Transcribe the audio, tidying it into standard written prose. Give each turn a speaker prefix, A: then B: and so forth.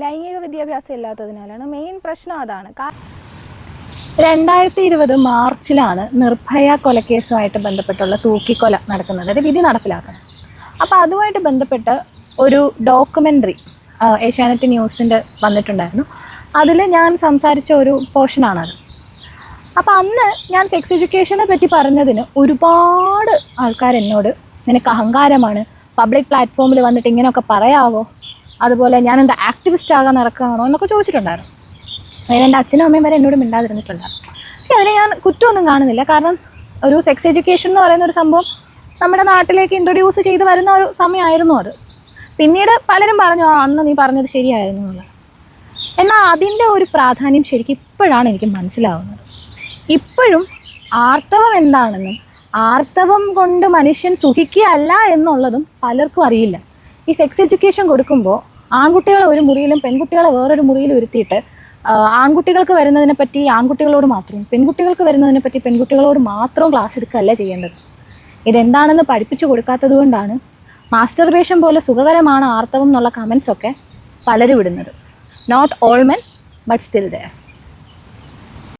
A: ലൈംഗിക വിദ്യാഭ്യാസം ഇല്ലാത്തതിനാലാണ് മെയിൻ പ്രശ്നം. അതാണ് 2020 മാർച്ചിലാണ് നിർഭയ കൊലക്കേസുമായിട്ട് ബന്ധപ്പെട്ടുള്ള തൂക്കിക്കൊല നടക്കുന്നത്, അതായത് വിധി നടപ്പിലാക്കുന്നത്. അപ്പോൾ അതുമായിട്ട് ബന്ധപ്പെട്ട് ഒരു ഡോക്യുമെൻ്ററി ഏഷ്യാനെറ്റ് ന്യൂസിൻ്റെ വന്നിട്ടുണ്ടായിരുന്നു. അതിൽ ഞാൻ സംസാരിച്ച ഒരു പോർഷനാണത്. അപ്പോൾ അന്ന് ഞാൻ സെക്സ് എഡ്യൂക്കേഷനെ പറ്റി പറഞ്ഞതിന് ഒരുപാട് ആൾക്കാർ എന്നോട് നിനക്ക് അഹങ്കാരമാണ്, പബ്ലിക് പ്ലാറ്റ്ഫോമിൽ വന്നിട്ട് ഇങ്ങനെയൊക്കെ പറയാവോ, അതുപോലെ ഞാൻ എന്താ ആക്ടിവിസ്റ്റ് ആകാൻ നടക്കുകയാണോ എന്നൊക്കെ ചോദിച്ചിട്ടുണ്ടായിരുന്നു. അതായത് എൻ്റെ അച്ഛനും അമ്മയും വരെ എന്നോട് മിണ്ടാതിരുന്നിട്ടുണ്ടായിരുന്നു. പക്ഷേ അതിൽ ഞാൻ കുറ്റമൊന്നും കാണുന്നില്ല. കാരണം ഒരു സെക്സ് എഡ്യൂക്കേഷൻ എന്ന് പറയുന്ന ഒരു സംഭവം നമ്മുടെ നാട്ടിലേക്ക് ഇൻട്രൊഡ്യൂസ് ചെയ്ത് വരുന്ന ഒരു സമയമായിരുന്നു അത്. പിന്നീട് പലരും പറഞ്ഞു അന്ന് നീ പറഞ്ഞത് ശരിയായിരുന്നു എന്നുള്ളത്. എന്നാൽ അതിൻ്റെ ഒരു പ്രാധാന്യം ശരിക്കും ഇപ്പോഴാണ് എനിക്ക് മനസ്സിലാവുന്നത്. ഇപ്പോഴും ആർത്തവം എന്താണെന്നും ആർത്തവം കൊണ്ട് മനുഷ്യൻ സുഖിക്കുകയല്ല എന്നുള്ളതും പലർക്കും അറിയില്ല. ഈ സെക്സ് എഡ്യൂക്കേഷൻ കൊടുക്കുമ്പോൾ ആൺകുട്ടികളെ ഒരു മുറിയിലും പെൺകുട്ടികളെ വേറൊരു മുറിയിലും ഇരുത്തിയിട്ട് ആൺകുട്ടികൾക്ക് വരുന്നതിനെ പറ്റി ആൺകുട്ടികളോട് മാത്രവും പെൺകുട്ടികൾക്ക് വരുന്നതിനെ പറ്റി പെൺകുട്ടികളോട് മാത്രം ക്ലാസ് എടുക്കുകയല്ല ചെയ്യേണ്ടത്. ഇതെന്താണെന്ന് പഠിപ്പിച്ചു കൊടുക്കാത്തത് കൊണ്ടാണ് മാസ്റ്റർബേഷൻ പോലെ സുഖകരമാണ് ആർത്തവം എന്നുള്ള കമൻസൊക്കെ പലരും ഇടുന്നത്. Not all men but still there.